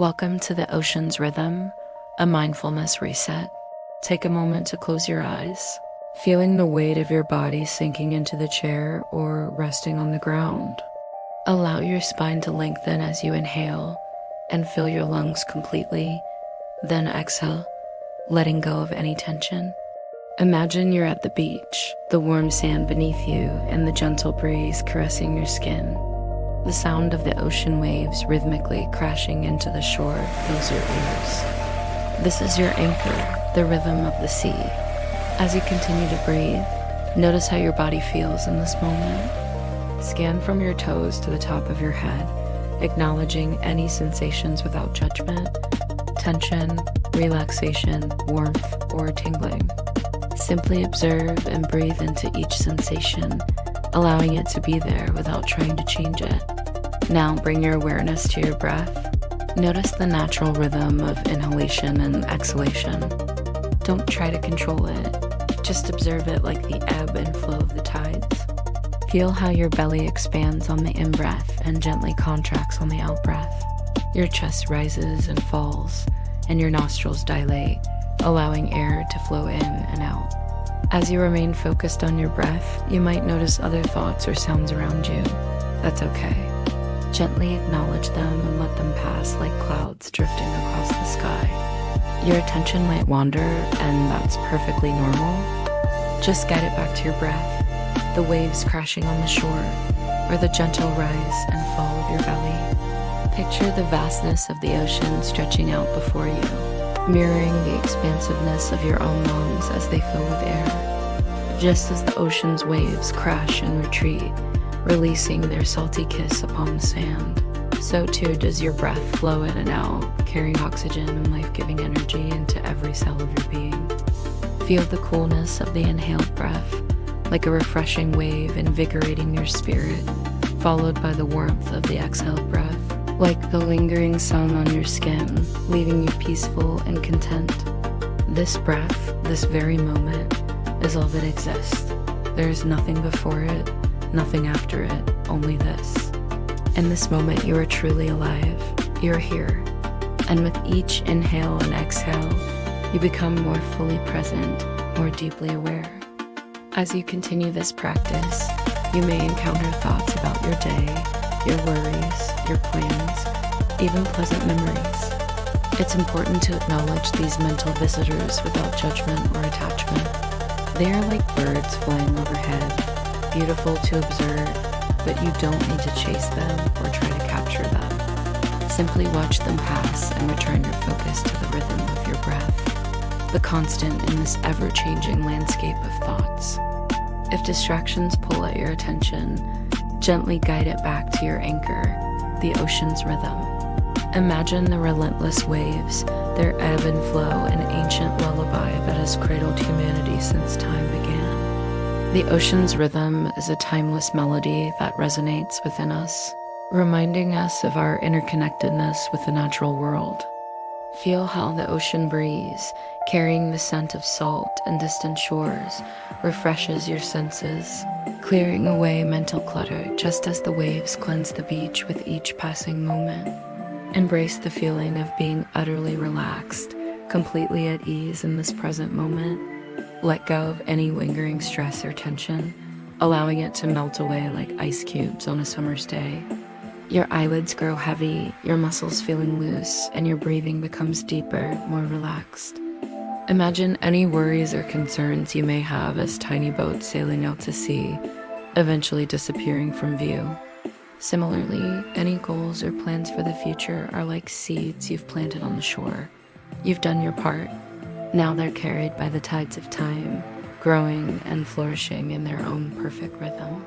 Welcome to the ocean's rhythm, a mindfulness reset. Take a moment to close your eyes, feeling the weight of your body sinking into the chair or resting on the ground. Allow your spine to lengthen as you inhale and fill your lungs completely, then exhale, letting go of any tension. Imagine you're at the beach, the warm sand beneath you and the gentle breeze caressing your skin. The sound of the ocean waves rhythmically crashing into the shore fills your ears. This is your anchor, the rhythm of the sea. As you continue to breathe, notice how your body feels in this moment. Scan from your toes to the top of your head, acknowledging any sensations without judgment, tension, relaxation, warmth, or tingling. Simply observe and breathe into each sensation, allowing it to be there without trying to change it. Now bring your awareness to your breath. Notice the natural rhythm of inhalation and exhalation. Don't try to control it. Just observe it like the ebb and flow of the tides. Feel how your belly expands on the in-breath and gently contracts on the out-breath. Your chest rises and falls, and your nostrils dilate, allowing air to flow in and out. As you remain focused on your breath, you might notice other thoughts or sounds around you. That's okay. Gently acknowledge them and let them pass like clouds drifting across the sky. Your attention might wander, and that's perfectly normal. Just guide it back to your breath, the waves crashing on the shore, or the gentle rise and fall of your belly. Picture the vastness of the ocean stretching out before you, mirroring the expansiveness of your own lungs as they fill with air. Just as the ocean's waves crash and retreat, releasing their salty kiss upon the sand, so too does your breath flow in and out, carrying oxygen and life-giving energy into every cell of your being. Feel the coolness of the inhaled breath, like a refreshing wave invigorating your spirit, followed by the warmth of the exhaled breath, like the lingering sun on your skin, leaving you peaceful and content. This breath, this very moment, is all that exists. There is nothing before it, nothing after it, only this. In this moment, you are truly alive. You are here. And with each inhale and exhale, you become more fully present, more deeply aware. As you continue this practice, you may encounter thoughts about your day, your worries, your plans, even pleasant memories. It's important to acknowledge these mental visitors without judgment or attachment. They are like birds flying overhead, beautiful to observe, but you don't need to chase them or try to capture them. Simply watch them pass and return your focus to the rhythm of your breath, the constant in this ever-changing landscape of thoughts. If distractions pull at your attention, gently guide it back to your anchor, the ocean's rhythm. Imagine the relentless waves, their ebb and flow, an ancient lullaby that has cradled humanity since time began. The ocean's rhythm is a timeless melody that resonates within us, reminding us of our interconnectedness with the natural world. Feel how the ocean breeze, carrying the scent of salt and distant shores, refreshes your senses, clearing away mental clutter just as the waves cleanse the beach with each passing moment. Embrace the feeling of being utterly relaxed, completely at ease in this present moment. Let go of any lingering stress or tension, allowing it to melt away like ice cubes on a summer's day. Your eyelids grow heavy, your muscles feeling loose, and your breathing becomes deeper, more relaxed. Imagine any worries or concerns you may have as tiny boats sailing out to sea, eventually disappearing from view. Similarly, any goals or plans for the future are like seeds you've planted on the shore. You've done your part. Now they're carried by the tides of time, growing and flourishing in their own perfect rhythm.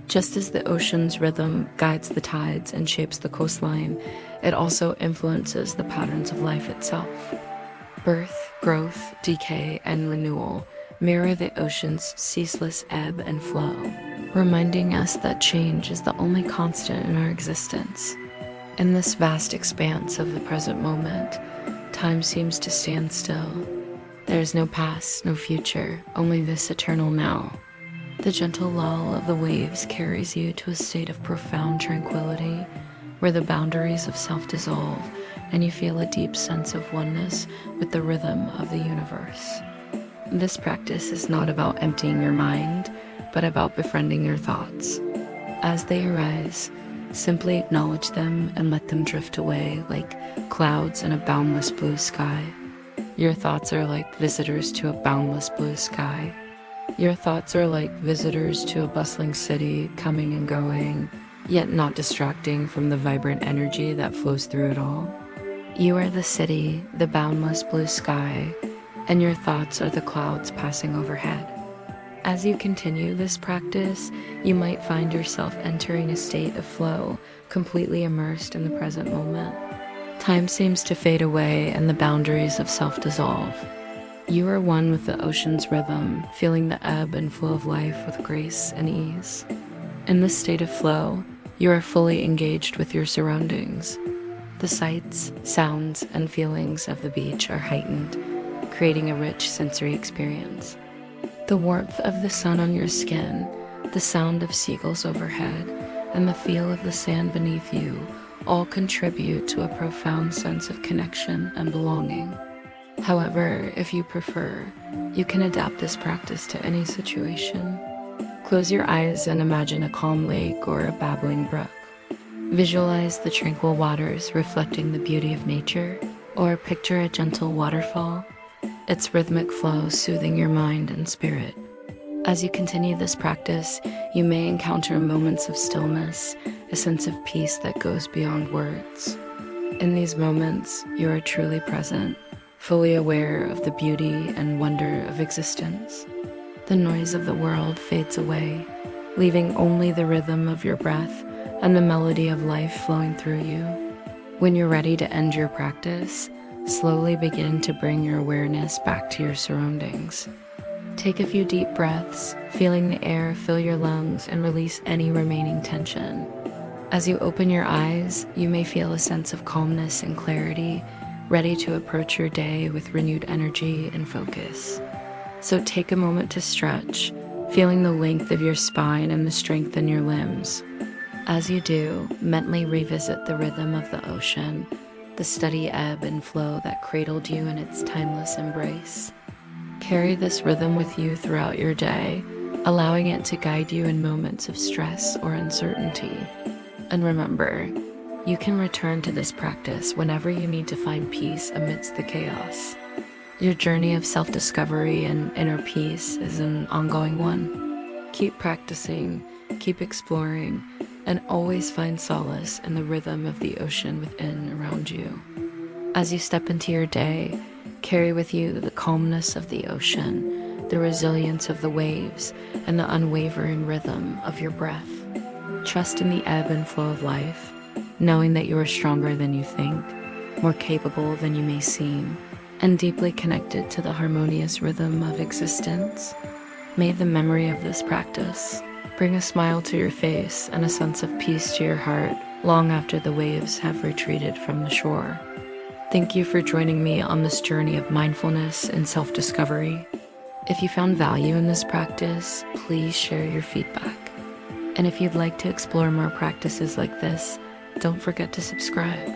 Just as the ocean's rhythm guides the tides and shapes the coastline, it also influences the patterns of life itself. Birth, growth, decay, and renewal mirror the ocean's ceaseless ebb and flow, reminding us that change is the only constant in our existence. In this vast expanse of the present moment, time seems to stand still. There is no past, no future, only this eternal now. The gentle lull of the waves carries you to a state of profound tranquility, where the boundaries of self dissolve and you feel a deep sense of oneness with the rhythm of the universe. This practice is not about emptying your mind, but about befriending your thoughts. As they arise, simply acknowledge them and let them drift away like clouds in a boundless blue sky. Your thoughts are like visitors to a boundless blue sky. Your thoughts are like visitors to a bustling city, coming and going, yet not distracting from the vibrant energy that flows through it all. You are the city, the boundless blue sky, and your thoughts are the clouds passing overhead. As you continue this practice, you might find yourself entering a state of flow, completely immersed in the present moment. Time seems to fade away and the boundaries of self dissolve. You are one with the ocean's rhythm, feeling the ebb and flow of life with grace and ease. In this state of flow, you are fully engaged with your surroundings. The sights, sounds, and feelings of the beach are heightened, creating a rich sensory experience. The warmth of the sun on your skin, the sound of seagulls overhead, and the feel of the sand beneath you all contribute to a profound sense of connection and belonging. However, if you prefer, you can adapt this practice to any situation. Close your eyes and imagine a calm lake or a babbling brook. Visualize the tranquil waters reflecting the beauty of nature, or picture a gentle waterfall, its rhythmic flow soothing your mind and spirit. As you continue this practice, you may encounter moments of stillness, a sense of peace that goes beyond words. In these moments, you are truly present, fully aware of the beauty and wonder of existence. The noise of the world fades away, leaving only the rhythm of your breath and the melody of life flowing through you. When you're ready to end your practice, slowly begin to bring your awareness back to your surroundings. Take a few deep breaths, feeling the air fill your lungs and release any remaining tension. As you open your eyes, you may feel a sense of calmness and clarity, ready to approach your day with renewed energy and focus. So take a moment to stretch, feeling the length of your spine and the strength in your limbs. As you do, mentally revisit the rhythm of the ocean, the steady ebb and flow that cradled you in its timeless embrace. Carry this rhythm with you throughout your day, allowing it to guide you in moments of stress or uncertainty. And remember, you can return to this practice whenever you need to find peace amidst the chaos. Your journey of self-discovery and inner peace is an ongoing one. Keep practicing, keep exploring, and always find solace in the rhythm of the ocean within around you. As you step into your day, carry with you the calmness of the ocean, the resilience of the waves, and the unwavering rhythm of your breath. Trust in the ebb and flow of life, knowing that you are stronger than you think, more capable than you may seem, and deeply connected to the harmonious rhythm of existence. May the memory of this practice bring a smile to your face and a sense of peace to your heart long after the waves have retreated from the shore. Thank you for joining me on this journey of mindfulness and self-discovery. If you found value in this practice, please share your feedback. And if you'd like to explore more practices like this, don't forget to subscribe.